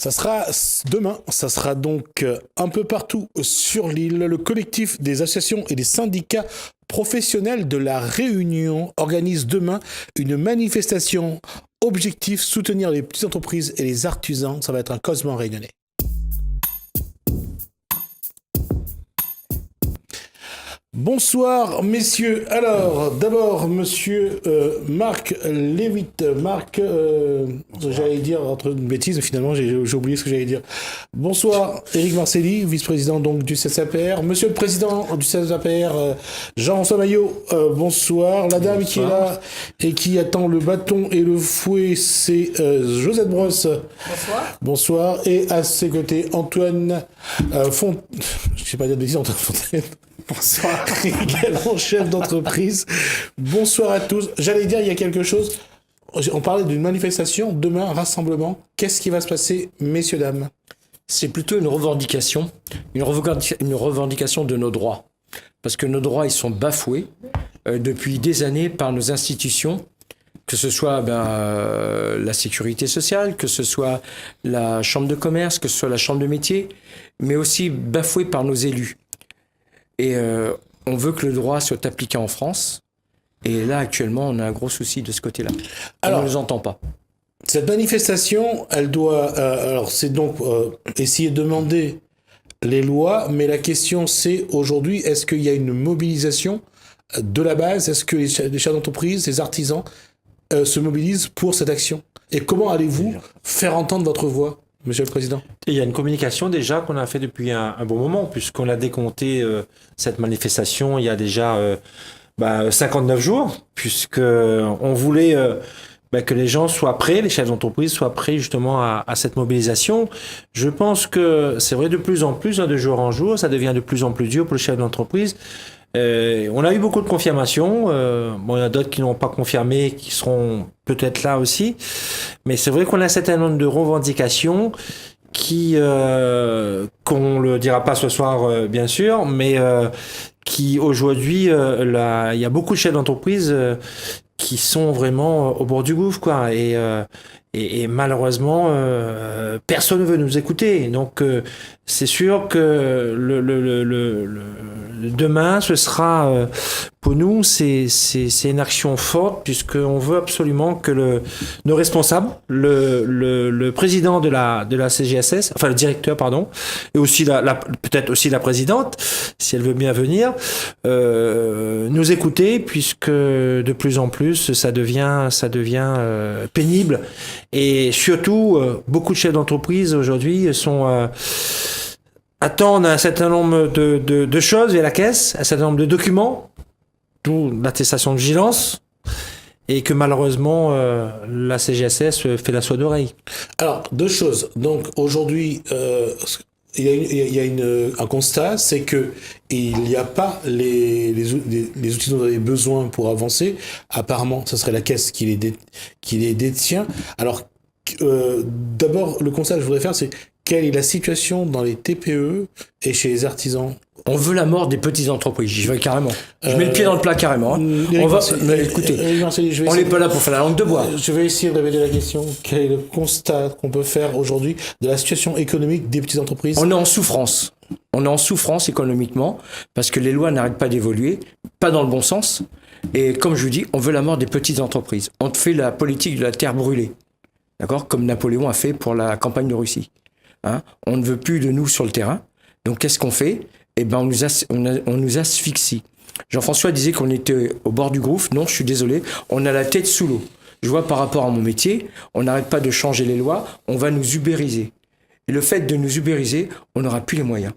Ça sera demain, ça sera donc un peu partout sur l'île. Le collectif des associations et des syndicats professionnels de la Réunion organise demain une manifestation. Objectif, soutenir les petites entreprises et les artisans. Ça va être un causement réunionnais. Bonsoir, messieurs. Alors, d'abord, monsieur Marc Lévite. Marc, j'allais dire entre une bêtise, mais finalement, j'ai oublié ce que j'allais dire. Bonsoir, Éric Marcelli, vice-président donc du CSAPR. Monsieur le président du CSAPR, Jean-François Maillot, bonsoir. La dame qui est là et qui attend le bâton et le fouet, c'est Josette Brosse. Bonsoir. Bonsoir. Et à ses côtés, Antoine je sais pas dire de bêtises, Antoine Fontaine. Bonsoir, également chef d'entreprise. Bonsoir à tous. J'allais dire, il y a quelque chose. On parlait d'une manifestation, demain, un rassemblement. Qu'est-ce qui va se passer, messieurs, dames? C'est plutôt une revendication de nos droits. Parce que nos droits, ils sont bafoués depuis des années par nos institutions, que ce soit la sécurité sociale, que ce soit la chambre de commerce, que ce soit la chambre de métier, mais aussi bafoués par nos élus. Et on veut que le droit soit appliqué en France. Et là, actuellement, on a un gros souci de ce côté-là. Alors, on ne les entend pas. Cette manifestation, elle doit... alors, c'est donc essayer de demander les lois, mais la question, c'est aujourd'hui, est-ce qu'il y a une mobilisation de la base? Est-ce que les chefs d'entreprise, les artisans se mobilisent pour cette action? Et comment allez-vous faire entendre votre voix, Monsieur le Président? Il y a une communication déjà qu'on a fait depuis un bon moment, puisqu'on a décompté cette manifestation il y a déjà 59 jours, puisqu'on voulait que les gens soient prêts, les chefs d'entreprise soient prêts justement à cette mobilisation. Je pense que c'est vrai de plus en plus, de jour en jour, ça devient de plus en plus dur pour les chefs d'entreprise. On a eu beaucoup de confirmations. Il y en a d'autres qui n'ont pas confirmé, qui seront peut-être là aussi. Mais c'est vrai qu'on a un certain nombre de revendications qui, qu'on le dira pas ce soir, bien sûr, mais qui aujourd'hui, il y a beaucoup de chefs d'entreprise qui sont vraiment au bord du gouffre, quoi. Et malheureusement, personne ne veut nous écouter. Donc, c'est sûr que demain, ce sera pour nous, c'est une action forte puisqu'on veut absolument que nos responsables, le président de la CGSS, enfin le directeur, pardon, et aussi peut-être aussi la présidente, si elle veut bien venir, nous écouter puisque de plus en plus ça devient pénible. Et surtout, beaucoup de chefs d'entreprise aujourd'hui attendent un certain nombre de choses via la caisse, un certain nombre de documents, d'où l'attestation de vigilance, et que malheureusement, la CGSS fait la sourde oreille. Alors, deux choses. Donc, aujourd'hui, il y a un constat, c'est que il n'y a pas les outils dont vous avez besoin pour avancer. Apparemment, ce serait la caisse qui les détient. Alors, d'abord, le constat que je voudrais faire, c'est quelle est la situation dans les TPE et chez les artisans? On veut la mort des petites entreprises, j'y vais carrément. Je mets le pied dans le plat carrément. Écoutez, on n'est pas là pour faire la langue de bois. Je vais essayer de révéler la question. Quel est le constat qu'on peut faire aujourd'hui de la situation économique des petites entreprises? On est en souffrance. On est en souffrance économiquement parce que les lois n'arrêtent pas d'évoluer, pas dans le bon sens. Et comme je vous dis, on veut la mort des petites entreprises. On fait la politique de la terre brûlée, d'accord, comme Napoléon a fait pour la campagne de Russie. On ne veut plus de nous sur le terrain. Donc qu'est-ce qu'on fait? On nous asphyxie. Jean-François disait qu'on était au bord du gouffre. Non, je suis désolé. On a la tête sous l'eau. Je vois par rapport à mon métier, on n'arrête pas de changer les lois. On va nous ubériser. Et le fait de nous ubériser, on n'aura plus les moyens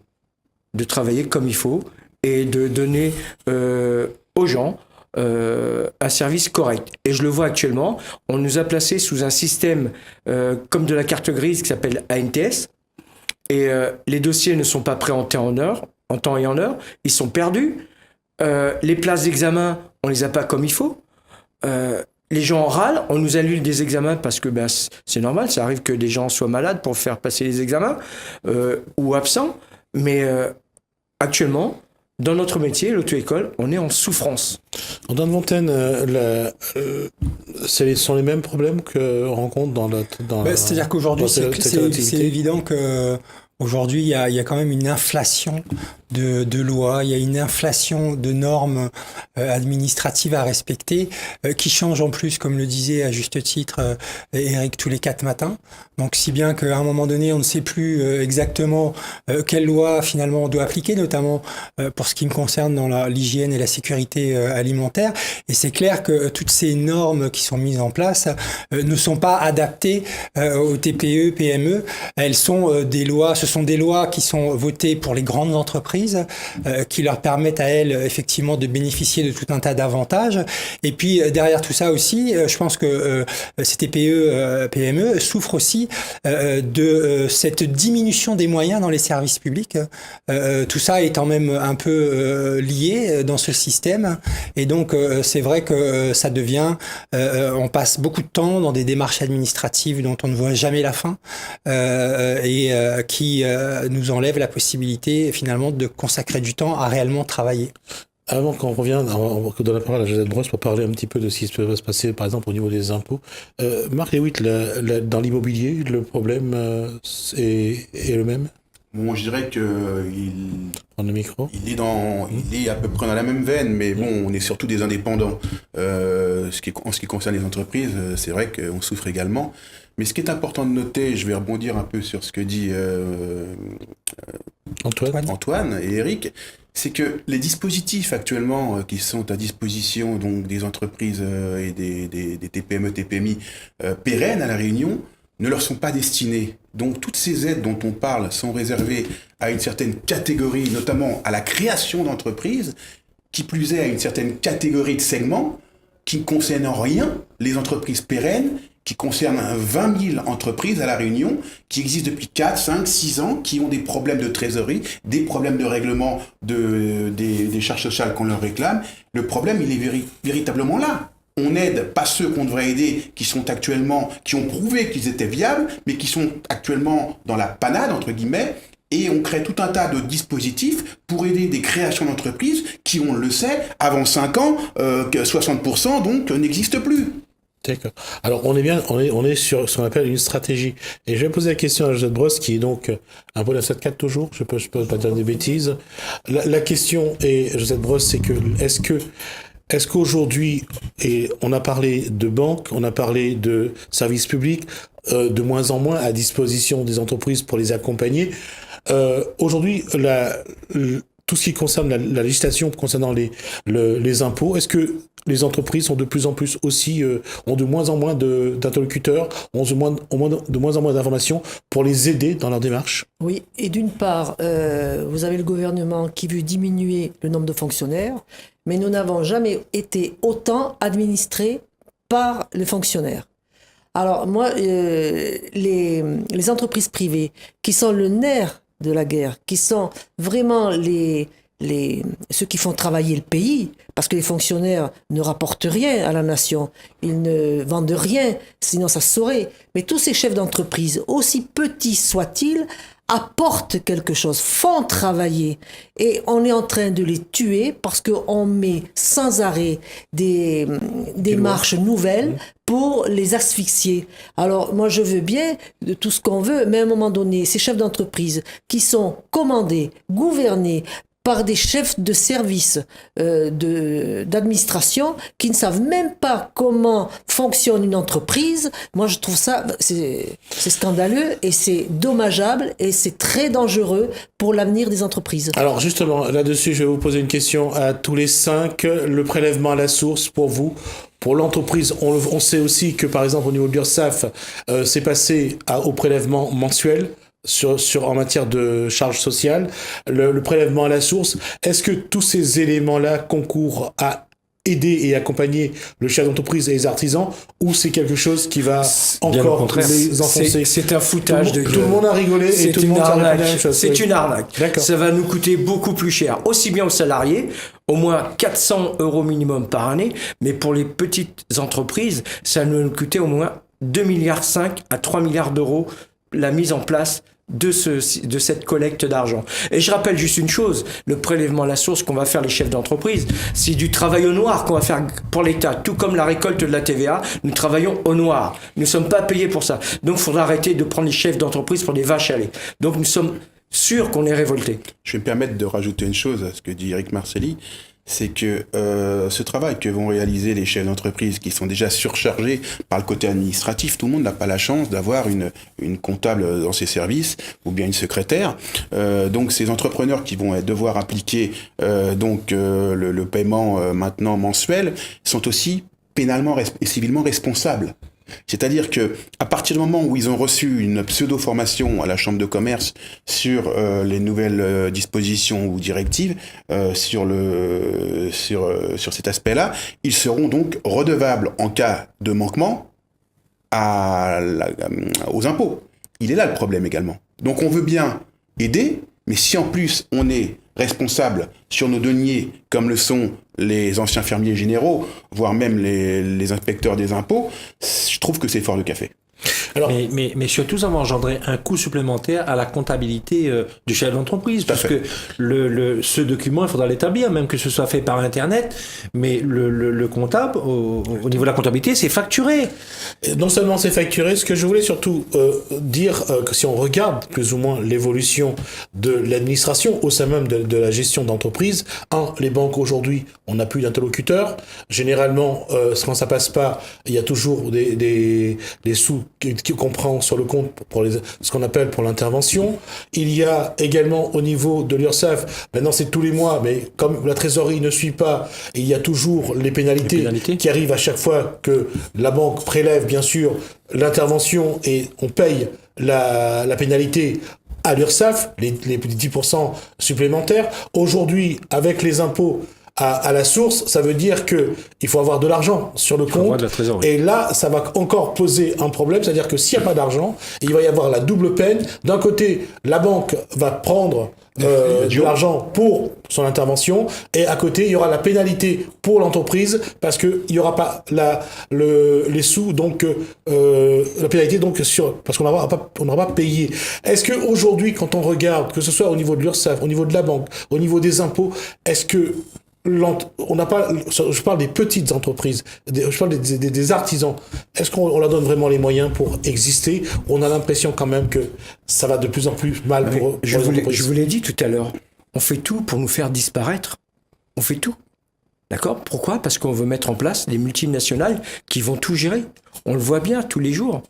de travailler comme il faut et de donner aux gens un service correct. Et je le vois actuellement. On nous a placés sous un système comme de la carte grise qui s'appelle ANTS. Et les dossiers ne sont pas prêts en temps et en heure, ils sont perdus. Les places d'examen, on les a pas comme il faut. Les gens râlent, on nous annule des examens parce que c'est normal, ça arrive que des gens soient malades pour faire passer les examens ou absents. Mais actuellement, dans notre métier, l'auto-école, on est en souffrance. Antoine Fontaine, ce sont les mêmes problèmes qu'on rencontre c'est-à-dire qu'aujourd'hui, dans cette c'est activité. évident que aujourd'hui, il y a quand même une inflation de lois, il y a une inflation de normes administratives à respecter qui changent en plus, comme le disait à juste titre Eric, tous les 4 matins. Donc si bien qu'à un moment donné, on ne sait plus exactement quelle loi finalement on doit appliquer, notamment pour ce qui me concerne dans l'hygiène et la sécurité alimentaire. Et c'est clair que toutes ces normes qui sont mises en place ne sont pas adaptées aux TPE, PME. Elles sont des lois, ce sont des lois qui sont votées pour les grandes entreprises, qui leur permettent à elles effectivement de bénéficier de tout un tas d'avantages. Et puis derrière tout ça aussi, je pense que ces TPE, PME souffrent aussi de cette diminution des moyens dans les services publics. Tout ça étant même un peu lié dans ce système. Et donc c'est vrai que ça devient, on passe beaucoup de temps dans des démarches administratives dont on ne voit jamais la fin et qui nous enlèvent la possibilité finalement de consacrer du temps à réellement travailler. Avant qu'on revienne, on donne la parole à Josette Brosse pour parler un petit peu de ce qui va se passer, par exemple, au niveau des impôts. Marc Lewitt, dans l'immobilier, le problème est le même? Bon, je dirais que Prendre le micro. il est à peu près dans la même veine, mais bon, on est surtout des indépendants. En ce qui concerne les entreprises, c'est vrai qu'on souffre également. Mais ce qui est important de noter, je vais rebondir un peu sur ce que dit Antoine et Eric, c'est que les dispositifs actuellement qui sont à disposition donc des entreprises et des TPME, TPMI pérennes à La Réunion ne leur sont pas destinés. Donc toutes ces aides dont on parle sont réservées à une certaine catégorie, notamment à la création d'entreprises, qui plus est à une certaine catégorie de segments qui ne concernent en rien les entreprises pérennes, qui concernent 20 000 entreprises à La Réunion, qui existent depuis 4, 5, 6 ans, qui ont des problèmes de trésorerie, des problèmes de règlement des charges sociales qu'on leur réclame. Le problème, il est véritablement là. On n'aide pas ceux qu'on devrait aider, qui ont prouvé qu'ils étaient viables, mais qui sont actuellement dans la panade, entre guillemets, et on crée tout un tas de dispositifs pour aider des créations d'entreprises qui, on le sait, avant 5 ans, que 60% donc n'existent plus. D'accord. Alors on est sur ce qu'on appelle une stratégie. Et je vais poser la question à Josette Brosse, qui est donc un peu la 7-4 toujours, je peux pas dire des bêtises. La question est, Josette Brosse, c'est que est-ce qu'aujourd'hui, et on a parlé de banques, on a parlé de services publics, de moins en moins à disposition des entreprises pour les accompagner. Aujourd'hui, tout ce qui concerne la législation concernant les impôts, est-ce que les entreprises sont de plus en plus aussi, ont de moins en moins d'interlocuteurs, ont de moins en moins d'informations pour les aider dans leur démarche? Oui, et d'une part, vous avez le gouvernement qui veut diminuer le nombre de fonctionnaires, mais nous n'avons jamais été autant administrés par les fonctionnaires. Alors moi, les entreprises privées qui sont le nerf de la guerre, qui sont vraiment ceux qui font travailler le pays, parce que les fonctionnaires ne rapportent rien à la nation, ils ne vendent rien, sinon ça se saurait. Mais tous ces chefs d'entreprise, aussi petits soient-ils, apportent quelque chose, font travailler. Et on est en train de les tuer parce qu'on met sans arrêt des marches nouvelles pour les asphyxier. Alors, moi, je veux bien de tout ce qu'on veut, mais à un moment donné, ces chefs d'entreprise qui sont commandés, gouvernés par des chefs de service d'administration qui ne savent même pas comment fonctionne une entreprise. Moi, je trouve ça, c'est scandaleux et c'est dommageable et c'est très dangereux pour l'avenir des entreprises. Alors justement, là-dessus, je vais vous poser une question à tous les 5. Le prélèvement à la source, pour vous, pour l'entreprise, on sait aussi que, par exemple, au niveau de l'URSSAF, c'est passé au prélèvement mensuel. En matière de charges sociales, le prélèvement à la source, est-ce que tous ces éléments-là concourent à aider et accompagner le chef d'entreprise et les artisans, ou c'est quelque chose qui va encore les enfoncer? C'est un foutage de gueule. Tout le monde a rigolé et tout le monde a répondu la même chose. C'est une arnaque. D'accord. Ça va nous coûter beaucoup plus cher, aussi bien aux salariés, au moins 400 € minimum par année, mais pour les petites entreprises, ça va nous coûter au moins 2,5 milliards à 3 milliards d'euros la mise en place de cette collecte d'argent. Et je rappelle juste une chose, le prélèvement à la source qu'on va faire les chefs d'entreprise, c'est du travail au noir qu'on va faire pour l'État. Tout comme la récolte de la TVA, nous travaillons au noir. Nous ne sommes pas payés pour ça. Donc il faudra arrêter de prendre les chefs d'entreprise pour des vaches à lait. Donc nous sommes sûrs qu'on est révoltés. Je vais me permettre de rajouter une chose à ce que dit Éric Marcely, c'est que ce travail que vont réaliser les chefs d'entreprise qui sont déjà surchargés par le côté administratif, tout le monde n'a pas la chance d'avoir une comptable dans ses services ou bien une secrétaire. Donc ces entrepreneurs qui vont devoir appliquer le paiement maintenant mensuel sont aussi pénalement et civilement responsables. C'est-à-dire que à partir du moment où ils ont reçu une pseudo-formation à la Chambre de commerce sur les nouvelles dispositions ou directives sur cet aspect-là, ils seront donc redevables en cas de manquement aux impôts. Il est là le problème également. Donc on veut bien aider, mais si en plus on est responsable sur nos deniers, comme le sont les anciens fermiers généraux, voire même les inspecteurs des impôts, je trouve que c'est fort de café. Alors, mais surtout, ça va engendrer un coût supplémentaire à la comptabilité du chef d'entreprise, parce que ce document, il faudra l'établir, même que ce soit fait par Internet, mais le comptable, au niveau de la comptabilité, c'est facturé. Non seulement c'est facturé, ce que je voulais surtout dire, que si on regarde plus ou moins l'évolution de l'administration au sein même de la gestion d'entreprise, les banques aujourd'hui, on n'a plus d'interlocuteurs. Généralement, quand ça passe pas, il y a toujours des sous qu'on prend sur le compte pour ce qu'on appelle pour l'intervention. Il y a également au niveau de l'URSSAF, maintenant c'est tous les mois, mais comme la trésorerie ne suit pas, il y a toujours les pénalités qui arrivent à chaque fois que la banque prélève bien sûr l'intervention et on paye la pénalité à l'URSSAF, les 10% supplémentaires. Aujourd'hui, avec les impôts à la source, ça veut dire que il faut avoir de l'argent sur le compte. Et là, ça va encore poser un problème, c'est-à-dire que s'il n'y a pas d'argent, il va y avoir la double peine. D'un côté, la banque va prendre de l'argent pour son intervention, et à côté, il y aura la pénalité pour l'entreprise parce que il y aura pas les sous, donc la pénalité donc parce qu'on n'aura pas payé. Est-ce que aujourd'hui, quand on regarde, que ce soit au niveau de l'URSSAF, au niveau de la banque, au niveau des impôts, est-ce que on n'a pas, je parle des petites entreprises, je parle des artisans. Est-ce qu'on leur donne vraiment les moyens pour exister? On a l'impression quand même que ça va de plus en plus mal pour eux. Je vous l'ai dit tout à l'heure. On fait tout pour nous faire disparaître. On fait tout. D'accord? Pourquoi? Parce qu'on veut mettre en place des multinationales qui vont tout gérer. On le voit bien tous les jours.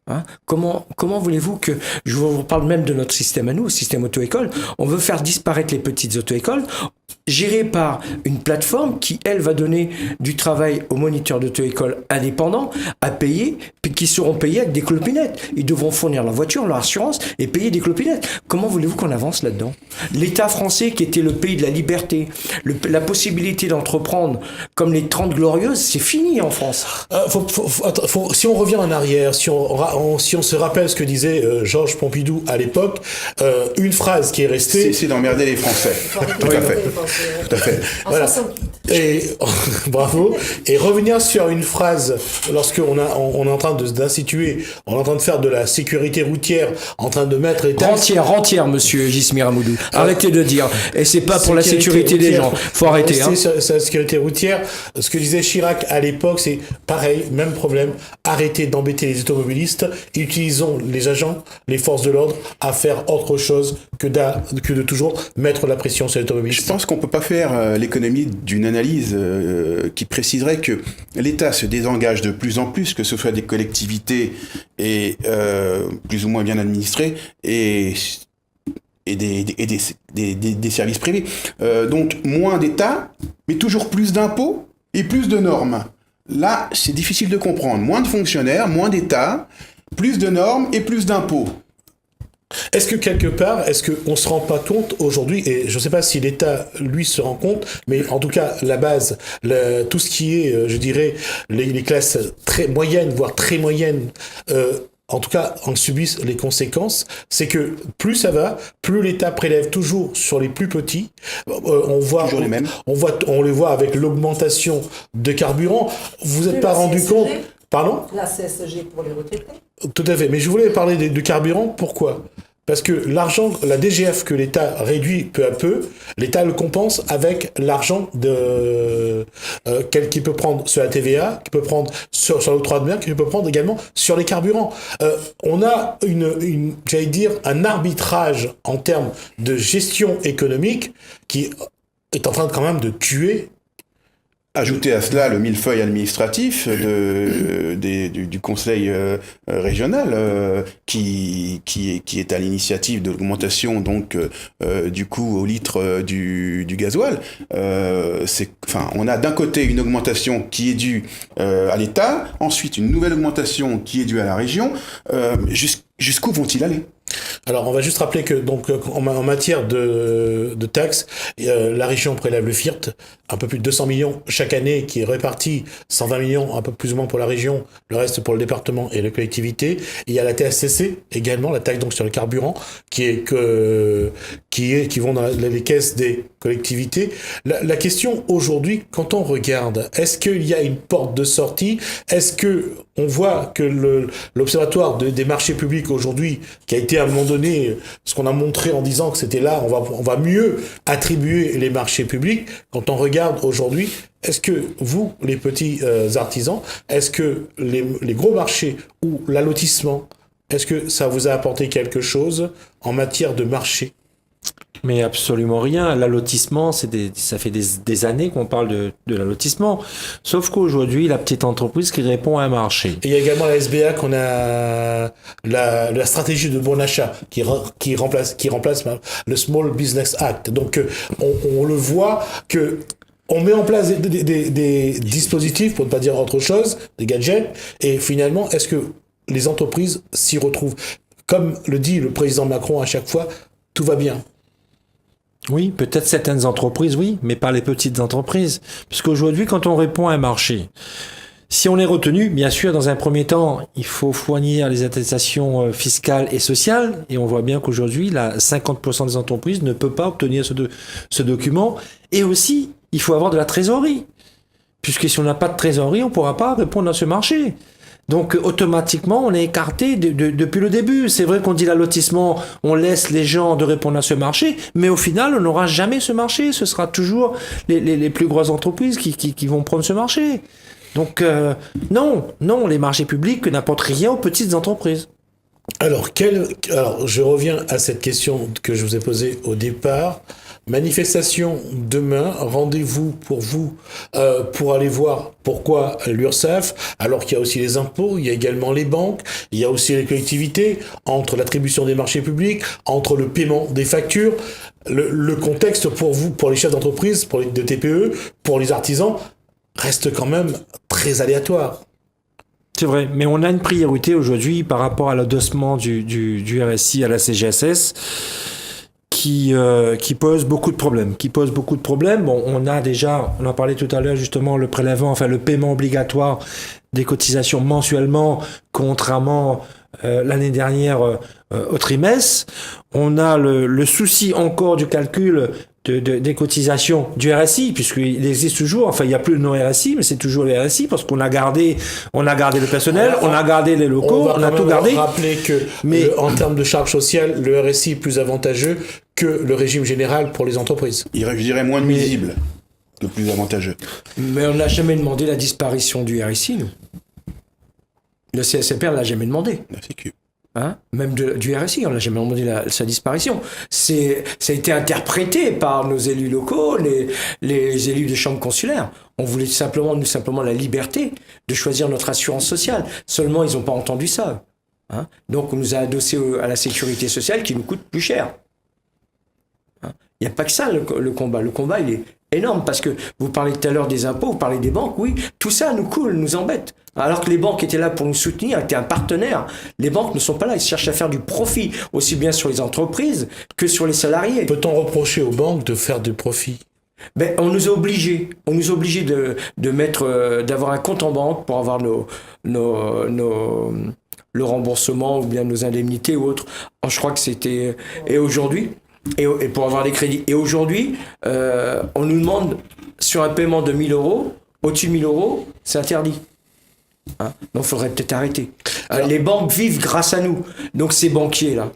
Hein? Comment voulez-vous que, je vous parle même de notre système à nous, système auto-école, on veut faire disparaître les petites auto-écoles, gérées par une plateforme qui, elle, va donner du travail aux moniteurs d'auto-école indépendants à payer, puis qui seront payés avec des clopinettes. Ils devront fournir leur voiture, leur assurance et payer des clopinettes. Comment voulez-vous qu'on avance là-dedans? L'État français, qui était le pays de la liberté, la possibilité d'entreprendre comme les 30 Glorieuses, c'est fini en France. Si on revient en arrière, si on se rappelle ce que disait Georges Pompidou à l'époque, une phrase qui est restée... C'est d'emmerder les Français. Tout à fait. Tout à fait. Voilà. Et bravo. Et revenir sur une phrase lorsqu'on est en train d'instituer, on est en train de faire de la sécurité routière, en train de mettre les taxes... Rentière, monsieur Gismir Amoudou. Arrêtez de dire. Et c'est pas pour la sécurité des gens. Faut arrêter. Sur la sécurité routière, ce que disait Chirac à l'époque, c'est pareil, même problème. Arrêtez d'embêter les automobilistes. Utilisons les agents, les forces de l'ordre à faire autre chose que de toujours mettre la pression sur les automobilistes. Je pense qu'on peut pas faire l'économie d'une analyse qui préciserait que l'État se désengage de plus en plus, que ce soit des collectivités et plus ou moins bien administrées et des services privés. Donc moins d'État, mais toujours plus d'impôts et plus de normes. Là, c'est difficile de comprendre. Moins de fonctionnaires, moins d'État, plus de normes et plus d'impôts. Est-ce que quelque part, est-ce qu'on ne se rend pas compte aujourd'hui, et je ne sais pas si l'État, lui, se rend compte, mais en tout cas, la base, tout ce qui est, je dirais, les classes très moyennes, voire très moyennes, en tout cas, en subissent les conséquences, c'est que plus ça va, plus l'État prélève toujours sur les plus petits. On le voit avec l'augmentation de carburant. Vous n'êtes pas rendu compte... Pardon ? La CSG pour les retraités. Tout à fait. Mais je voulais parler de carburant. Pourquoi ? Parce que l'argent, la DGF que l'État réduit peu à peu, l'État le compense avec l'argent qu'il peut prendre sur la TVA, qu'il peut prendre sur l'octroi de mer, qu'il peut prendre également sur les carburants. On a j'allais dire, un arbitrage en termes de gestion économique qui est en train quand même de tuer. Ajouter à cela le millefeuille administratif du conseil régional qui est à l'initiative de l'augmentation donc du coût au litre du gasoil. On a d'un côté une augmentation qui est due à l'État, ensuite une nouvelle augmentation qui est due à la région. Jusqu'où vont-ils aller ? Alors, on va juste rappeler que donc en matière de taxes, la région prélève le FIRT, un peu plus de 200 millions chaque année, qui est réparti 120 millions, un peu plus ou moins pour la région, le reste pour le département et les collectivités. Et il y a la TSCC également, la taxe donc sur le carburant, qui vont dans les caisses des collectivités. La question aujourd'hui, quand on regarde, est-ce qu'il y a une porte de sortie ? Est-ce que on voit que l'observatoire des marchés publics aujourd'hui, qui a été à un moment donné, ce qu'on a montré en disant que c'était là, on va mieux attribuer les marchés publics. Quand on regarde aujourd'hui, est-ce que vous, les petits artisans, est-ce que les gros marchés ou l'allotissement, est-ce que ça vous a apporté quelque chose en matière de marché ? Mais absolument rien. L'allotissement, ça fait des années qu'on parle de l'allotissement. Sauf qu'aujourd'hui, la petite entreprise qui répond à un marché. Et il y a également la SBA qu'on a la stratégie de bon achat qui remplace le Small Business Act. Donc on le voit que on met en place des dispositifs, pour ne pas dire autre chose, des gadgets, et finalement, est-ce que les entreprises s'y retrouvent ? Comme le dit le président Macron à chaque fois, tout va bien. Oui, peut-être certaines entreprises, oui, mais pas les petites entreprises. Puisqu'aujourd'hui, quand on répond à un marché, si on est retenu, bien sûr, dans un premier temps, il faut fournir les attestations fiscales et sociales. Et on voit bien qu'aujourd'hui, 50% des entreprises ne peuvent pas obtenir ce document. Et aussi, il faut avoir de la trésorerie. Puisque si on n'a pas de trésorerie, on ne pourra pas répondre à ce marché. Donc automatiquement, on est écarté depuis le début. C'est vrai qu'on dit l'allotissement, on laisse les gens de répondre à ce marché, mais au final, on n'aura jamais ce marché. Ce sera toujours les plus grosses entreprises qui vont prendre ce marché. Donc non, les marchés publics n'apportent rien aux petites entreprises. Alors, je reviens à cette question que je vous ai posée au départ. Manifestation demain, rendez-vous pour vous pour aller voir pourquoi l'URSSAF, alors qu'il y a aussi les impôts, il y a également les banques, il y a aussi les collectivités, entre l'attribution des marchés publics, entre le paiement des factures, le contexte pour vous, pour les chefs d'entreprise, pour les TPE, pour les artisans, reste quand même très aléatoire. C'est vrai, mais on a une priorité aujourd'hui par rapport à l'adossement du RSI à la CGSS qui pose beaucoup de problèmes. Bon, on en parlait tout à l'heure justement, le paiement obligatoire des cotisations mensuellement, contrairement l'année dernière au trimestre. On a le souci encore du calcul des cotisations du RSI, puisqu'il existe toujours, il n'y a plus le non-RSI, mais c'est toujours le RSI, parce qu'on a gardé le personnel, on a gardé les locaux, on a tout gardé. On va rappeler que, en termes de charges sociales, le RSI est plus avantageux que le régime général pour les entreprises. Je dirais moins nuisible que plus avantageux. Mais on n'a jamais demandé la disparition du RSI, nous. Le CSPR ne l'a jamais demandé. La Sécu. Même du RSI, on n'a jamais demandé sa disparition. Ça a été interprété par nos élus locaux, les élus des chambres consulaires. On voulait tout simplement la liberté de choisir notre assurance sociale. Seulement, ils n'ont pas entendu ça. Donc, on nous a adossé à la sécurité sociale qui nous coûte plus cher. Il n'y a pas que ça, le combat. Le combat, il est énorme, parce que vous parlez tout à l'heure des impôts, vous parlez des banques, oui, tout ça nous coule, nous embête. Alors que les banques étaient là pour nous soutenir, étaient un partenaire. Les banques ne sont pas là, ils cherchent à faire du profit, aussi bien sur les entreprises que sur les salariés. Peut-on reprocher aux banques de faire du profit ? On nous a obligés de mettre, d'avoir un compte en banque pour avoir le remboursement ou bien nos indemnités ou autres. Je crois que c'était... Et aujourd'hui, et pour avoir des crédits. Et aujourd'hui, on nous demande, sur un paiement de 1 000 euros, au-dessus de 1 000 euros, c'est interdit. Donc, il faudrait peut-être arrêter. Les banques vivent grâce à nous. Donc, ces banquiers-là,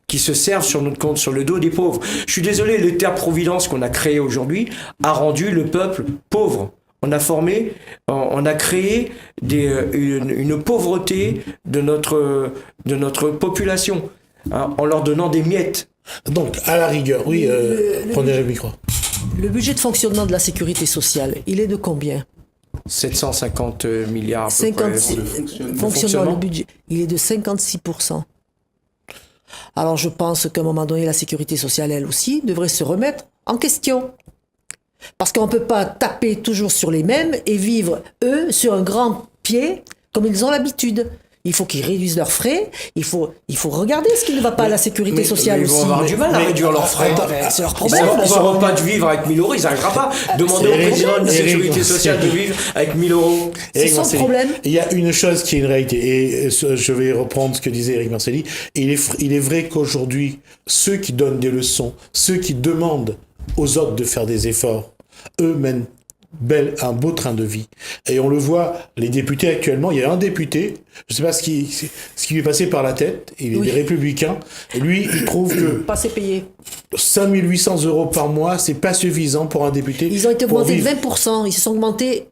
qui se servent sur notre compte, sur le dos des pauvres. Je suis désolé, l'État-providence qu'on a créé aujourd'hui a rendu le peuple pauvre. On a créé une pauvreté de notre population, en leur donnant des miettes. Donc, à la rigueur, oui, prenez le micro. Le budget de fonctionnement de la sécurité sociale, il est de combien? 750 milliards à peu 56, près. fonctionnement, le budget, il est de 56%. Alors je pense qu'à un moment donné, la sécurité sociale, elle aussi, devrait se remettre en question. Parce qu'on ne peut pas taper toujours sur les mêmes et vivre, eux, sur un grand pied, comme ils ont l'habitude. Il faut qu'ils réduisent leurs frais, il faut regarder ce qui ne va pas à la sécurité sociale Ils vont aussi. avoir du mal à réduire leurs frais. C'est leur Ils problème. n'auront pas de vivre avec 1000 euros, ils n'arriveront pas. Demandez au président de la sécurité sociale de vivre avec 1000 euros. C'est Éric son Marcelli, problème. Il y a une chose qui est une réalité, et je vais reprendre ce que disait Éric Marcelli. Il est vrai qu'aujourd'hui, ceux qui donnent des leçons, ceux qui demandent aux autres de faire des efforts, eux mènent un beau train de vie. Et on le voit, les députés actuellement, il y a un député, je ne sais pas ce qui lui est passé par la tête, il est Oui. républicain, et lui, il trouve que Pas assez payé. 5 800 € par mois, c'est pas suffisant pour un député. Ils ont été pour augmentés de vivre. 20%. Ils se sont augmentés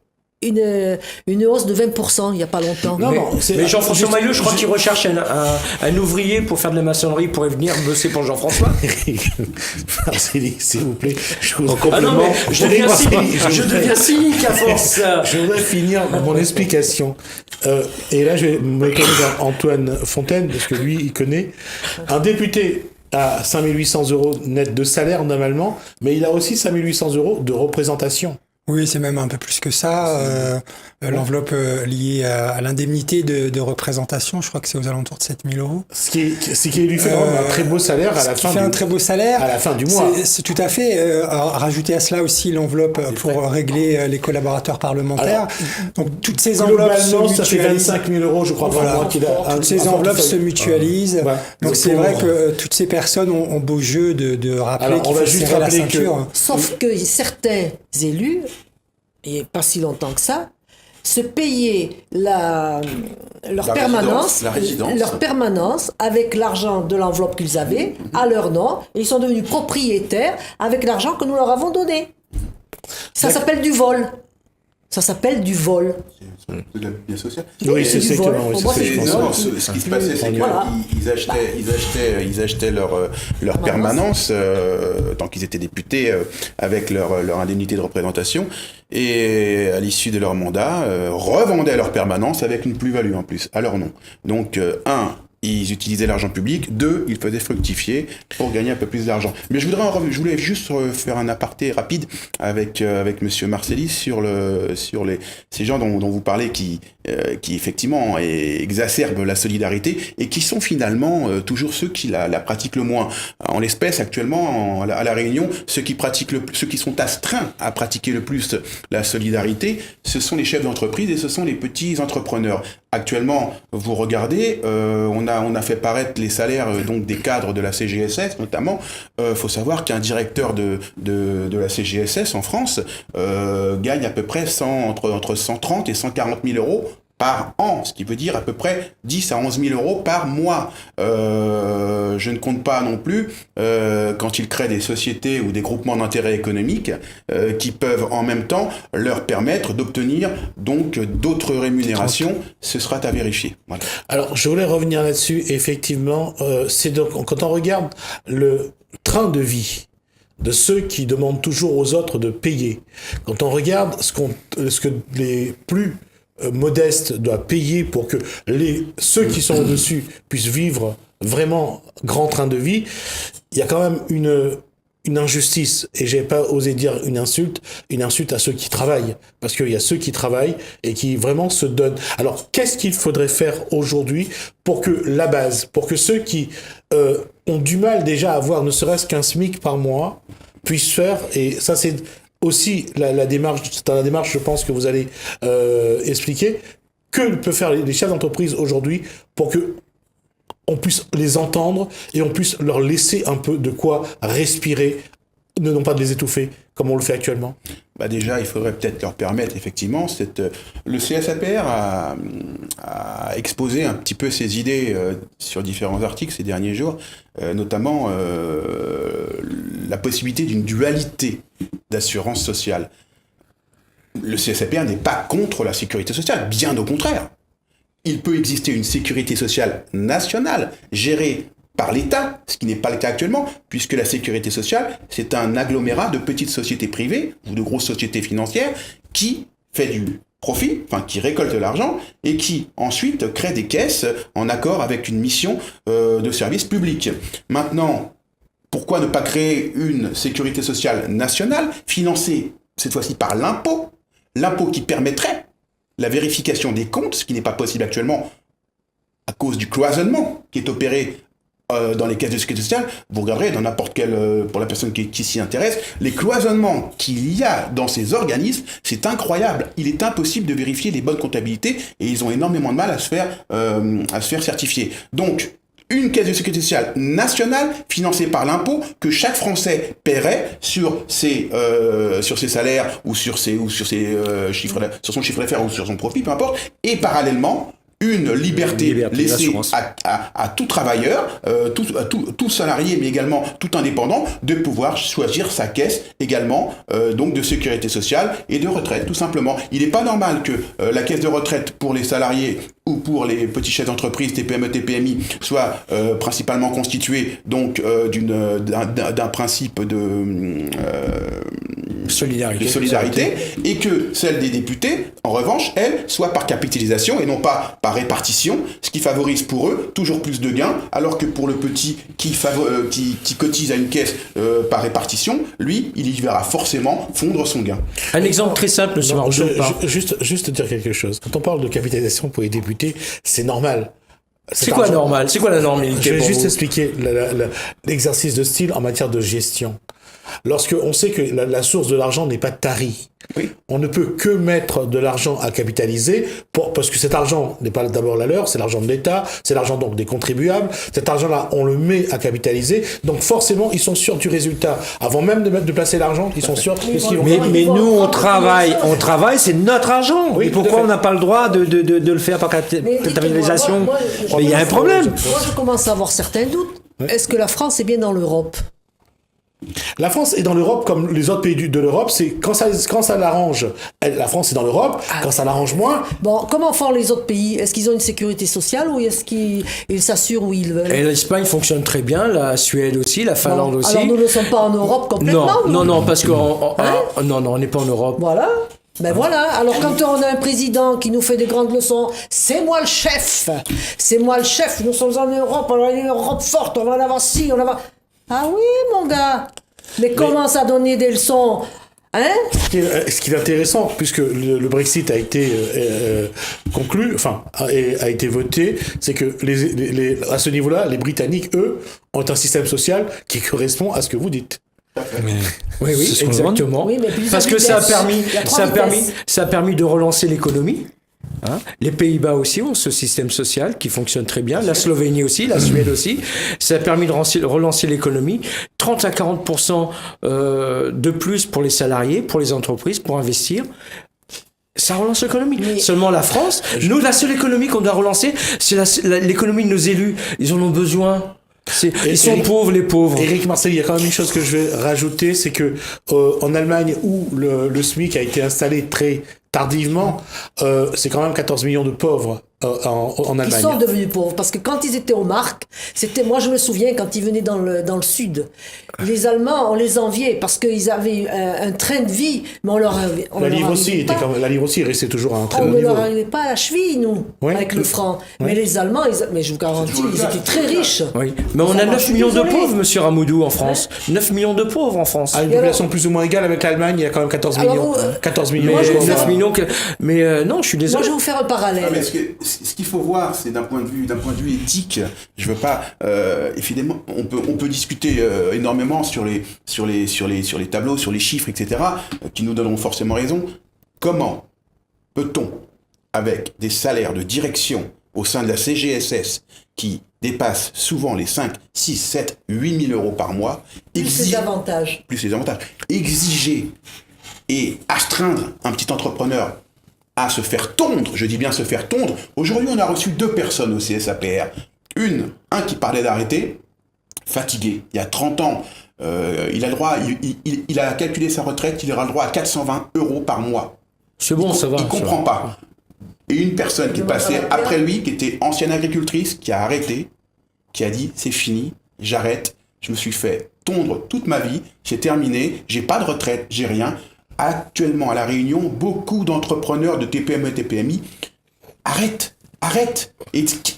une hausse de 20% il n'y a pas longtemps. Non, Mais Jean-François Maillot, je crois qu'il recherche un ouvrier pour faire de la maçonnerie, pourrait venir bosser pour Jean-François. Marcelli, s'il vous plaît, je vous Ah non, mais je Éric deviens Marcelli, cynique à force. Je voudrais finir mon explication. Et là, je vais me tourner vers Antoine Fontaine, parce que lui, il connaît. Un député a 5 800 € net de salaire, normalement, mais il a aussi 5 800 € de représentation. Oui, c'est même un peu plus que ça. L'enveloppe liée à l'indemnité de représentation, je crois que c'est aux alentours de 7 000 €. Ce qui lui fait vraiment un très beau salaire à la fin un très beau salaire à la fin du mois. C'est tout à fait. Rajouter à cela aussi l'enveloppe pour régler les collaborateurs parlementaires. Donc toutes ces enveloppes se Globalement, ça fait mutualisent. 25 000 € je crois, par Voilà. mois qu'il a. Toutes ces enveloppes se mutualisent. Ouais. Donc Le c'est vrai pauvre. que toutes ces personnes ont beau jeu de rappeler Alors, on qu'il va faut juste serrer la rappeler que- ceinture. Sauf que certains élus, et pas si longtemps que ça, se payaient leur permanence avec l'argent de l'enveloppe qu'ils avaient à leur nom, et ils sont devenus propriétaires avec l'argent que nous leur avons donné. Ça s'appelle du vol. Ça s'appelle du vol. C'est de la bien sociale. Oui, c'est du exactement. vol. Oui, Pour moi, c'est ce que je c'est pense. du vol. Ce qui se passait, c'est Voilà. qu'ils achetaient leur permanence, tant qu'ils étaient députés, avec leur indemnité de représentation, et à l'issue de leur mandat, revendaient leur permanence avec une plus-value en plus, à leur nom. Donc, ils utilisaient l'argent public. 2, ils faisaient fructifier pour gagner un peu plus d'argent. Mais je voulais juste faire un aparté rapide avec Monsieur Marcelli sur ces gens dont vous parlez qui effectivement exacerbent la solidarité et qui sont finalement toujours ceux qui la pratiquent le moins. En l'espèce, actuellement, à la Réunion, ceux qui sont astreints à pratiquer le plus la solidarité, ce sont les chefs d'entreprise et ce sont les petits entrepreneurs. Actuellement, vous regardez, on a fait paraître les salaires donc des cadres de la CGSS notamment. Faut savoir qu'un directeur de la CGSS en France gagne à peu près entre 130 et 140 000 € par an, ce qui veut dire à peu près 10 à 11 000 € par mois. Je ne compte pas non plus quand ils créent des sociétés ou des groupements d'intérêt économiques qui peuvent en même temps leur permettre d'obtenir donc d'autres rémunérations. Ce sera à vérifier. Voilà. Alors, je voulais revenir là-dessus. Effectivement, c'est donc quand on regarde le train de vie de ceux qui demandent toujours aux autres de payer, quand on regarde ce que les plus modestes doivent payer pour que ceux qui sont au-dessus puissent vivre vraiment grand train de vie, il y a quand même une injustice, et j'ai pas osé dire une insulte à ceux qui travaillent, parce qu'il y a ceux qui travaillent et qui vraiment se donnent. Alors, qu'est-ce qu'il faudrait faire aujourd'hui pour que la base, pour que ceux qui ont du mal déjà à avoir ne serait-ce qu'un SMIC par mois puissent faire, et ça c'est aussi la démarche, c'est dans la démarche, je pense, que vous allez expliquer, que peuvent faire les chefs d'entreprise aujourd'hui pour que on puisse les entendre et on puisse leur laisser un peu de quoi respirer non pas de les étouffer, comme on le fait actuellement? Bah déjà, il faudrait peut-être leur permettre, effectivement, le CSAPR a exposé un petit peu ses idées sur différents articles ces derniers jours, notamment la possibilité d'une dualité d'assurance sociale. Le CSAPR n'est pas contre la sécurité sociale, bien au contraire. Il peut exister une sécurité sociale nationale gérée par l'État, ce qui n'est pas le cas actuellement, puisque la sécurité sociale, c'est un agglomérat de petites sociétés privées ou de grosses sociétés financières qui fait du profit, enfin qui récolte de l'argent et qui ensuite crée des caisses en accord avec une mission de service public. Maintenant, pourquoi ne pas créer une sécurité sociale nationale financée cette fois-ci par l'impôt qui permettrait la vérification des comptes, ce qui n'est pas possible actuellement à cause du cloisonnement qui est opéré dans les caisses de sécurité sociale. Vous regarderez dans n'importe quel, pour la personne qui s'y intéresse, les cloisonnements qu'il y a dans ces organismes, c'est incroyable. Il est impossible de vérifier les bonnes comptabilités et ils ont énormément de mal à se faire certifier. Donc, une caisse de sécurité sociale nationale financée par l'impôt que chaque Français paierait sur ses salaires ou sur son chiffre d'affaires ou sur son profit, peu importe, et parallèlement une liberté laissée à tout travailleur, tout salarié, mais également tout indépendant, de pouvoir choisir sa caisse également, donc de sécurité sociale et de retraite, tout simplement. Il n'est pas normal que la caisse de retraite pour les salariés ou pour les petits chefs d'entreprise, TPME, TPMI, soit principalement constituée donc d'un principe de solidarité, et que celle des députés, en revanche, elle, soit par capitalisation et non pas par répartition, ce qui favorise pour eux toujours plus de gains, alors que pour le petit qui cotise à une caisse par répartition, lui, il y verra forcément fondre son gain. Un exemple très simple, monsieur Marceau. Juste dire quelque chose. Quand on parle de capitalisation pour les députés, c'est normal. C'est quoi normal? C'est quoi la normalité? Je vais juste expliquer l'exercice de style en matière de gestion. Lorsque on sait que la source de l'argent n'est pas tarie, oui, on ne peut que mettre de l'argent à capitaliser parce que cet argent n'est pas d'abord la leur, c'est l'argent de l'État, c'est l'argent donc des contribuables. Cet argent-là, on le met à capitaliser, donc forcément ils sont sûrs du résultat. Avant même de placer l'argent, ils sont sûrs de ce qu'ils vont faire. Mais nous on travaille, c'est notre argent. Oui, et pourquoi on n'a pas le droit de le faire par capitalisation? Il y a un problème. Moi je commence à avoir certains doutes. Ouais. Est-ce que la France est bien dans l'Europe? La France est dans l'Europe comme les autres pays de l'Europe, c'est quand ça l'arrange, la France est dans l'Europe, quand ça l'arrange moins. Bon, comment font les autres pays? Est-ce qu'ils ont une sécurité sociale ou est-ce qu'ils s'assurent où ils veulent? Et l'Espagne fonctionne très bien, la Suède aussi, la Finlande aussi. Alors nous ne sommes pas en Europe complètement? Non, parce qu'on on n'est pas en Europe. Voilà. Ben voilà, alors quand on a un président qui nous fait des grandes leçons, c'est moi le chef, nous sommes en Europe, on a une Europe forte, on va en avoir ci, on va avoir... Ah oui, mon gars. Mais commence à donner des leçons. Hein? Ce qui est intéressant, puisque le Brexit a été conclu, enfin, a été voté, c'est que à ce niveau-là, les Britanniques, eux, ont un système social qui correspond à ce que vous dites. Oui, exactement. Oui, parce que ça a permis de relancer l'économie. Hein, les Pays-Bas aussi ont ce système social qui fonctionne très bien, la Slovénie aussi, la Suède aussi. Ça a permis de relancer l'économie. 30 à 40% de plus pour les salariés, pour les entreprises, pour investir. Ça relance l'économie. Seulement la France, nous, la seule économie qu'on doit relancer, c'est l'économie de nos élus. Ils en ont besoin. Ils sont pauvres, les pauvres. Éric Marcel, il y a quand même une chose que je vais rajouter, c'est que en Allemagne, où le SMIC a été installé très tardivement, c'est quand même 14 millions de pauvres en Allemagne. Ils sont devenus pauvres, parce que quand ils étaient aux marques, moi je me souviens quand ils venaient dans le sud, les Allemands, on les enviait parce qu'ils avaient un train de vie, mais la livre aussi restait toujours à un très bon niveau. On ne leur arrivait pas à la cheville, nous, avec le franc. Oui. Mais les Allemands, mais je vous garantis, ils étaient très riches. Oui. Mais on a 9 millions de pauvres, monsieur Ramoudou, en France. 9 millions de pauvres en France. Une population plus ou moins égale avec l'Allemagne, il y a quand même 14 millions. 14 millions. Mais 9 millions non, je suis désolé. Moi, je vais vous faire un parallèle. Ce qu'il faut voir, c'est d'un point de vue éthique. Je veux pas, évidemment, on peut discuter énormément sur les tableaux, sur les chiffres, etc., qui nous donneront forcément raison. Comment peut-on, avec des salaires de direction au sein de la CGSS qui dépassent souvent les 5, 6, 7, 8 000 euros par mois, Plus les avantages. plus les avantages, exiger et astreindre un petit entrepreneur à se faire tondre, je dis bien se faire tondre. Aujourd'hui, on a reçu 2 personnes au CSAPR. Un qui parlait d'arrêter, fatigué, il y a 30 ans, il a le droit, il a calculé sa retraite, il aura le droit à 420 euros par mois. C'est bon, ça va. Il comprend pas. Et une personne qui est passée après lui, qui était ancienne agricultrice, qui a arrêté, qui a dit c'est fini, j'arrête, je me suis fait tondre toute ma vie, j'ai terminé, j'ai pas de retraite, j'ai rien. Actuellement à La Réunion, beaucoup d'entrepreneurs de TPME et TPMI arrêtent.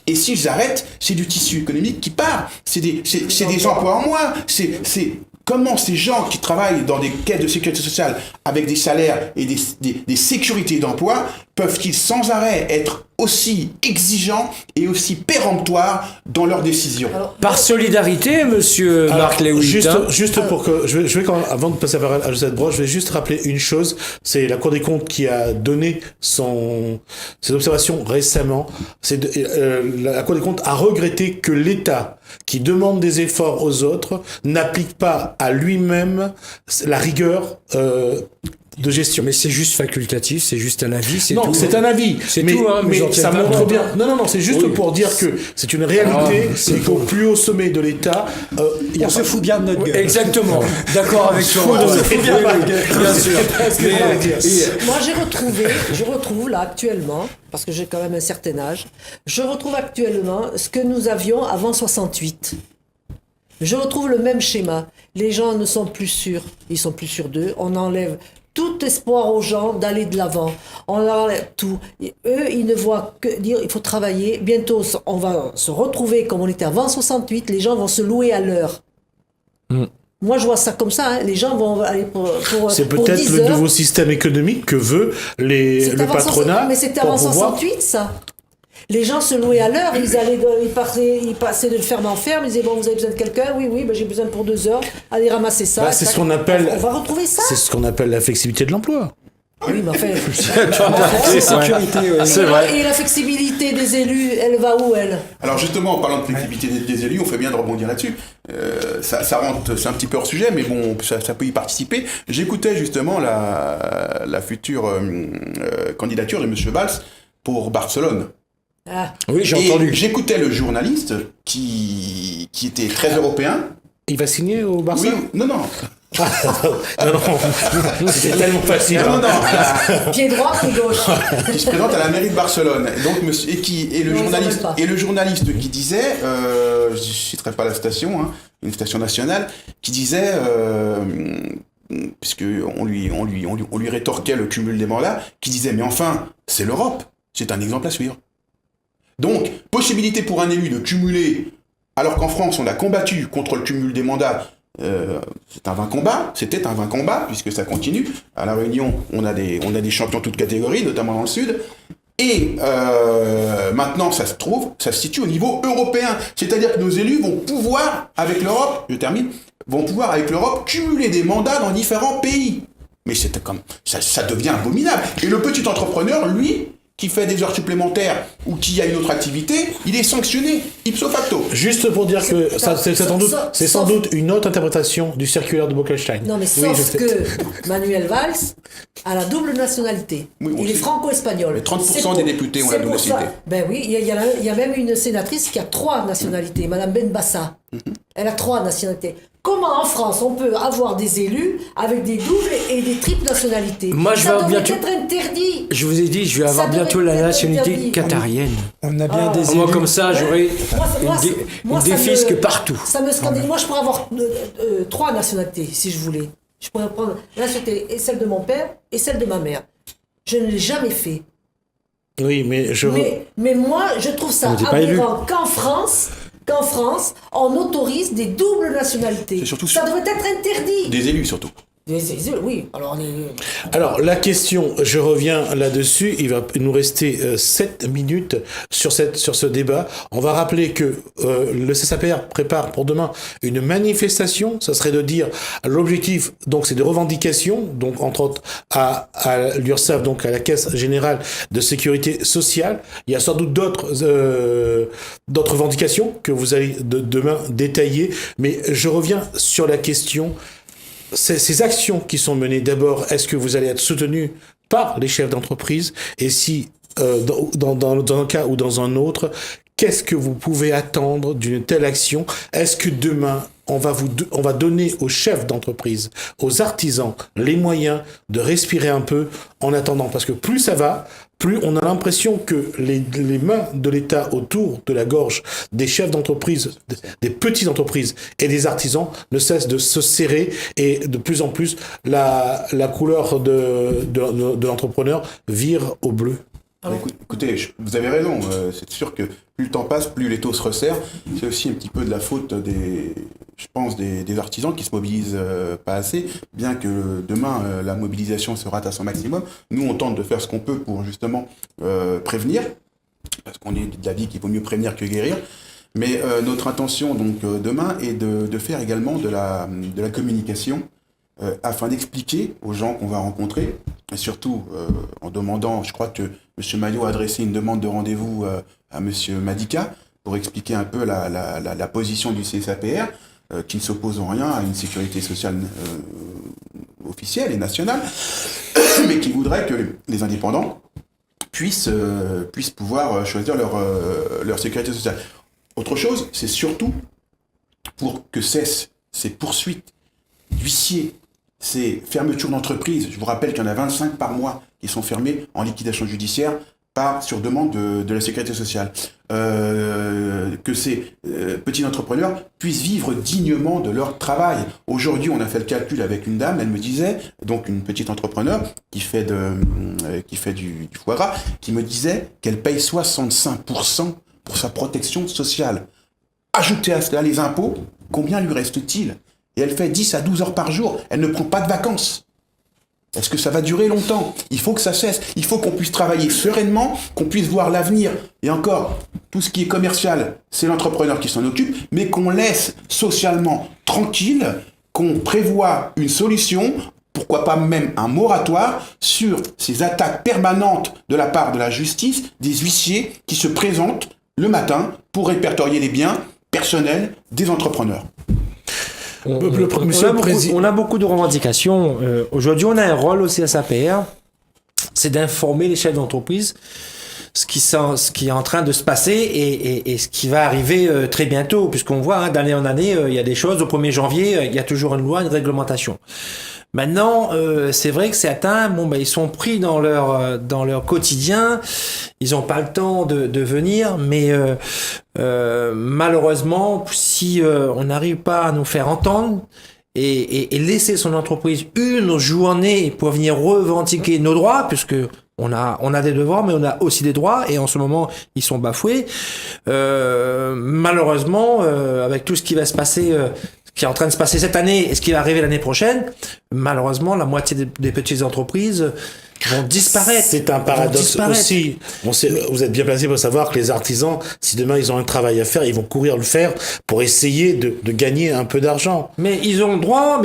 Et s'ils arrêtent, c'est du tissu économique qui part. C'est des emplois en moins. C'est comment ces gens qui travaillent dans des caisses de sécurité sociale avec des salaires et des sécurités d'emploi peuvent-ils sans arrêt être aussi exigeants et aussi péremptoires dans leurs décisions? Par solidarité, monsieur Marc Lewitt. Juste pour que je vais quand même, avant de passer à Josette Broche, je vais juste rappeler une chose. C'est la Cour des comptes qui a donné ses observations récemment. La Cour des comptes a regretté que l'État, qui demande des efforts aux autres, n'applique pas à lui-même la rigueur de gestion. Mais c'est juste facultatif, c'est juste un avis, c'est tout. Non, c'est un avis. C'est mais, tout, hein, mais j'en ça tiens pas montre compte. bien. Non, c'est juste pour dire que c'est une réalité et qu'au plus haut sommet de l'État, On se fout bien de notre gueule. Exactement. D'accord avec toi. Bien sûr. Moi, je retrouve là actuellement, parce que j'ai quand même un certain âge, je retrouve actuellement ce que nous avions avant 68. Je retrouve le même schéma. Les gens ne sont plus sûrs, ils sont plus sûrs d'eux. On enlève tout espoir aux gens d'aller de l'avant. On enlève tout. Et eux, ils ne voient que dire il faut travailler. Bientôt, on va se retrouver comme on était avant 68. Les gens vont se louer à l'heure. Moi, je vois ça comme ça. Hein. Les gens vont aller pour c'est pour peut-être 10 le heures. nouveau système économique que veut C'est le avant patronat. Mais c'était pour avant pouvoir... 68, ça. Les gens se louaient à l'heure, ils passaient de ferme en ferme, ils disaient bon, vous avez besoin de quelqu'un, oui, ben, j'ai besoin pour 2 heures, allez ramasser ça. c'est ce qu'on appelle. On va retrouver ça. C'est ce qu'on appelle la flexibilité de l'emploi. Oui, mais enfin. C'est sécurité, ouais. C'est vrai. Et la flexibilité des élus, elle va où, elle? Alors justement, en parlant de flexibilité des élus, on fait bien de rebondir là-dessus. Ça rentre, c'est un petit peu hors sujet, mais bon, ça peut y participer. J'écoutais justement la future candidature de M. Valls pour Barcelone. Ah. Oui, j'ai Et entendu. j'écoutais le journaliste qui était très européen. Il va signer au Barça. Oui, non. Non, c'est tellement facile. Non. Pied droit, pied gauche. Qui se présente à la mairie de Barcelone. Donc, Non, le journaliste qui disait, je ne citerai pas la station, hein, une station nationale, qui disait, puisque on lui rétorquait le cumul des mandats, qui disait mais enfin, c'est l'Europe, c'est un exemple à suivre. Donc, possibilité pour un élu de cumuler, alors qu'en France on a combattu contre le cumul des mandats. C'était un vain combat, puisque ça continue. À La Réunion, on a des champions de toutes catégories, notamment dans le Sud. Et maintenant, ça se situe au niveau européen. C'est-à-dire que nos élus vont pouvoir, avec l'Europe, cumuler des mandats dans différents pays. Mais c'est comme ça devient abominable. Et le petit entrepreneur, lui, qui fait des heures supplémentaires ou qui a une autre activité, il est sanctionné ipso facto. Juste pour dire que c'est sans doute une autre interprétation du circulaire de Bockelstein. Non, mais Oui, sauf que Manuel Valls a la double nationalité. Oui, on il est sait. franco-espagnol. Mais 30% C'est pour- des députés ont la c'est double pour ça. nationalité. Ben oui, il y a même une sénatrice qui a 3 nationalités, Madame Benbassa. Elle a 3 nationalités. Comment en France on peut avoir des élus avec des doubles et des triples nationalités? Moi, je ça vais devrait bientôt- être interdit. Je vous ai dit, je vais avoir devrait bientôt la être nationalité interdit. qatarienne. On a bien des Moi, élus. comme ça, j'aurai une défisque partout. Ça me scandalise. Moi, je pourrais avoir 3 nationalités, si je voulais. Je pourrais prendre la nationalité et celle de mon père et celle de ma mère. Je ne l'ai jamais fait. Oui, mais Mais moi, je trouve ça Mais t'es pas élu. aberrant qu'en France, on autorise des doubles nationalités. C'est surtout ça devrait être interdit. Des élus surtout. Oui, alors Alors, la question, je reviens là-dessus, il va nous rester 7 minutes sur ce débat. On va rappeler que le CSAPR prépare pour demain une manifestation, ça serait de dire, l'objectif, donc c'est de revendication, donc entre autres à l'URSSAF, donc à la Caisse Générale de Sécurité Sociale. Il y a sans doute d'autres revendications que vous allez demain détailler, mais je reviens sur la question. Ces actions qui sont menées, d'abord, est-ce que vous allez être soutenu par les chefs d'entreprise? Et si, dans un cas ou dans un autre, qu'est-ce que vous pouvez attendre d'une telle action? Est-ce que demain, on va donner aux chefs d'entreprise, aux artisans, les moyens de respirer un peu en attendant? Parce que plus ça va, plus on a l'impression que les mains de l'État autour de la gorge des chefs d'entreprise, des petites entreprises et des artisans ne cessent de se serrer, et de plus en plus la couleur de l'entrepreneur vire au bleu. Écoutez, vous avez raison, c'est sûr que plus le temps passe, plus l'étau se resserre. C'est aussi un petit peu de la faute des artisans qui se mobilisent pas assez, bien que demain la mobilisation sera à son maximum. Nous, on tente de faire ce qu'on peut pour justement prévenir, parce qu'on est de l'avis qu'il vaut mieux prévenir que guérir. Mais notre intention donc demain est de faire également de la communication afin d'expliquer aux gens qu'on va rencontrer, et surtout en demandant, je crois que M. Maillot a adressé une demande de rendez-vous à M. Madika pour expliquer un peu la position du CSAPR, qui ne s'oppose en rien à une sécurité sociale officielle et nationale, mais qui voudrait que les indépendants puissent pouvoir choisir leur sécurité sociale. Autre chose, c'est surtout pour que cessent ces poursuites d'huissiers, ces fermetures d'entreprises. Je vous rappelle qu'il y en a 25 par mois qui sont fermées en liquidation judiciaire sur demande de la sécurité sociale. Que ces petits entrepreneurs puissent vivre dignement de leur travail. Aujourd'hui, on a fait le calcul avec une dame, elle me disait, donc une petite entrepreneur qui fait du foie gras, qui me disait qu'elle paye 65% pour sa protection sociale. Ajoutez à cela les impôts, combien lui reste-t-il? Et elle fait 10 à 12 heures par jour, elle ne prend pas de vacances. Est-ce que ça va durer longtemps? Il faut que ça cesse. Il faut qu'on puisse travailler sereinement, qu'on puisse voir l'avenir. Et encore, tout ce qui est commercial, c'est l'entrepreneur qui s'en occupe, mais qu'on laisse socialement tranquille, qu'on prévoit une solution, pourquoi pas même un moratoire, sur ces attaques permanentes de la part de la justice, des huissiers qui se présentent le matin pour répertorier les biens personnels des entrepreneurs. On a beaucoup de revendications. Aujourd'hui, on a un rôle au CSAPR, c'est d'informer les chefs d'entreprise ce qui est en train de se passer et ce qui va arriver très bientôt, puisqu'on voit d'année en année, il y a des choses. Au 1er janvier, il y a toujours une loi, une réglementation. Maintenant, c'est vrai que certains, ils sont pris dans leur quotidien, ils n'ont pas le temps de venir, mais malheureusement, si on n'arrive pas à nous faire entendre et laisser son entreprise une journée pour venir revendiquer nos droits, puisque on a des devoirs, mais on a aussi des droits, et en ce moment, ils sont bafoués. Malheureusement, avec tout ce qui va se passer, qui est en train de se passer cette année et ce qui va arriver l'année prochaine, malheureusement, la moitié des petites entreprises vont disparaître. C'est un paradoxe aussi. Vous êtes bien placé pour savoir que les artisans, si demain ils ont un travail à faire, ils vont courir le faire pour essayer de gagner un peu d'argent. Mais ils ont le droit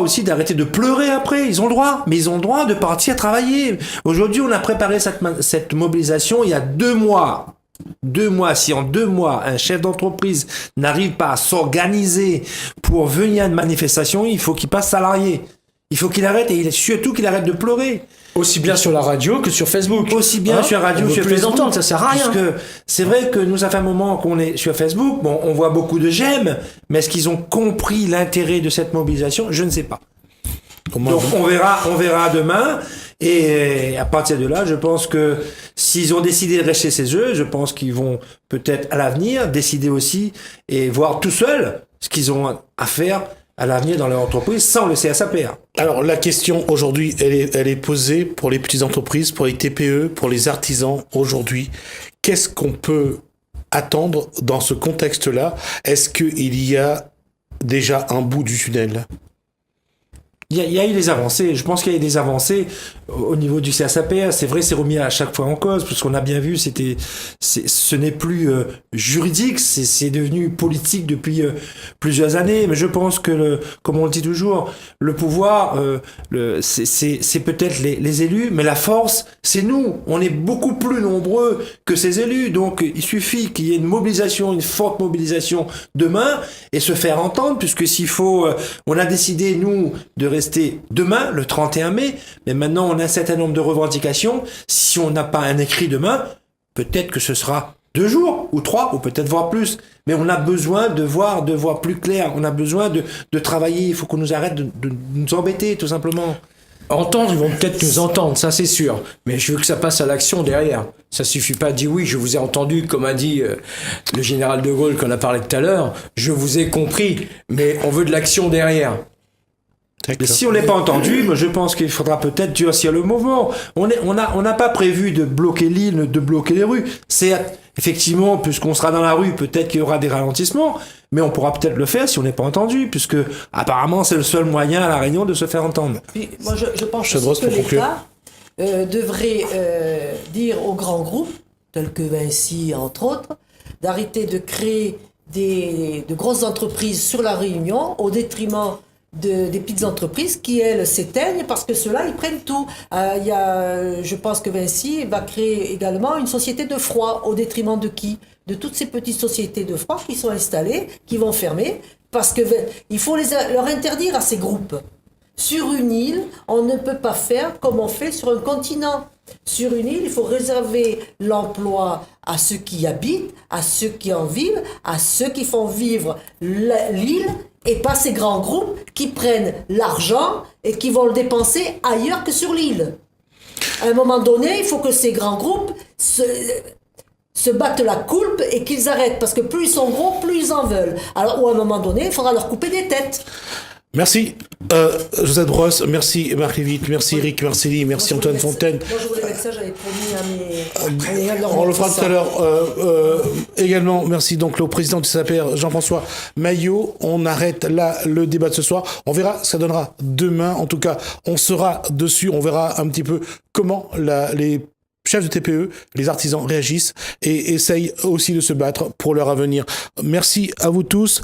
aussi d'arrêter de pleurer après. Ils ont le droit, mais ils ont le droit de partir travailler. Aujourd'hui, on a préparé cette mobilisation il y a 2 mois. 2 mois, si en 2 mois, un chef d'entreprise n'arrive pas à s'organiser pour venir à une manifestation, il faut qu'il passe salarié. Il faut qu'il arrête, et surtout qu'il arrête de pleurer. Aussi bien sur la radio que sur Facebook. Aussi bien sur la radio que sur Facebook. Facebook. Entendre, ça sert à rien. Parce que c'est vrai que nous, ça fait un moment qu'on est sur Facebook. Bon, on voit beaucoup de j'aime, mais est-ce qu'ils ont compris l'intérêt de cette mobilisation? Je ne sais pas. Donc on verra demain. Et à partir de là, je pense que s'ils ont décidé de rester chez eux, je pense qu'ils vont peut-être à l'avenir décider aussi et voir tout seuls ce qu'ils ont à faire à l'avenir dans leur entreprise sans le CSAPR. Alors la question aujourd'hui, elle est posée pour les petites entreprises, pour les TPE, pour les artisans aujourd'hui. Qu'est-ce qu'on peut attendre dans ce contexte-là? Est-ce qu'il y a déjà un bout du tunnel? il y a eu des avancées. Je pense qu'il y a eu des avancées au niveau du CSAPR. C'est vrai, c'est remis à chaque fois en cause, parce qu'on a bien vu, ce n'est plus juridique, c'est devenu politique depuis plusieurs années. Mais je pense que, comme on le dit toujours, le pouvoir, c'est peut-être les élus, mais la force, c'est nous. On est beaucoup plus nombreux que ces élus. Donc, il suffit qu'il y ait une mobilisation, une forte mobilisation demain, et se faire entendre, puisque s'il faut, on a décidé, nous, de rester demain, le 31 mai, mais maintenant on a un certain nombre de revendications. Si on n'a pas un écrit demain, peut-être que ce sera 2 jours, ou 3, ou peut-être voir plus. Mais on a besoin de voir plus clair. On a besoin de travailler. Il faut qu'on nous arrête de nous embêter, tout simplement. Entendre, ils vont peut-être nous entendre, ça c'est sûr. Mais je veux que ça passe à l'action derrière. Ça suffit pas de dire oui, je vous ai entendu, comme a dit le général de Gaulle qu'on a parlé tout à l'heure. Je vous ai compris, mais on veut de l'action derrière. Et si on n'est pas entendu, moi je pense qu'il faudra peut-être durcir le mouvement. On n'a pas prévu de bloquer l'île, de bloquer les rues. C'est effectivement, puisqu'on sera dans la rue, peut-être qu'il y aura des ralentissements, mais on pourra peut-être le faire si on n'est pas entendu, puisque apparemment c'est le seul moyen à La Réunion de se faire entendre. Puis, moi, je pense Chadros, que pour conclure. l'État devrait dire aux grands groupes, tels que Vinci, entre autres, d'arrêter de créer de grosses entreprises sur La Réunion au détriment des petites entreprises qui, elles, s'éteignent parce que ceux-là, ils prennent tout. Je pense que Vinci va créer également une société de froid au détriment de qui? De toutes ces petites sociétés de froid qui sont installées, qui vont fermer, parce que il faut leur interdire à ces groupes. Sur une île, on ne peut pas faire comme on fait sur un continent. Sur une île, il faut réserver l'emploi à ceux qui y habitent, à ceux qui en vivent, à ceux qui font vivre l'île, et pas ces grands groupes qui prennent l'argent et qui vont le dépenser ailleurs que sur l'île. À un moment donné, il faut que ces grands groupes se battent la coulpe et qu'ils arrêtent, parce que plus ils sont gros, plus ils en veulent. Alors, ou à un moment donné, il faudra leur couper des têtes. Merci Josette Brosse, merci Marc Lévy, merci Eric Marcelli, merci Antoine Fontaine. Moi, je voulais mettre ça, j'avais promis à mes On le fera tout à l'heure. Également, merci donc au président du SAPR, Jean-François Maillot. On arrête là le débat de ce soir. On verra ce que ça donnera demain. En tout cas, on sera dessus. On verra un petit peu comment les chefs de TPE, les artisans réagissent et essayent aussi de se battre pour leur avenir. Merci à vous tous.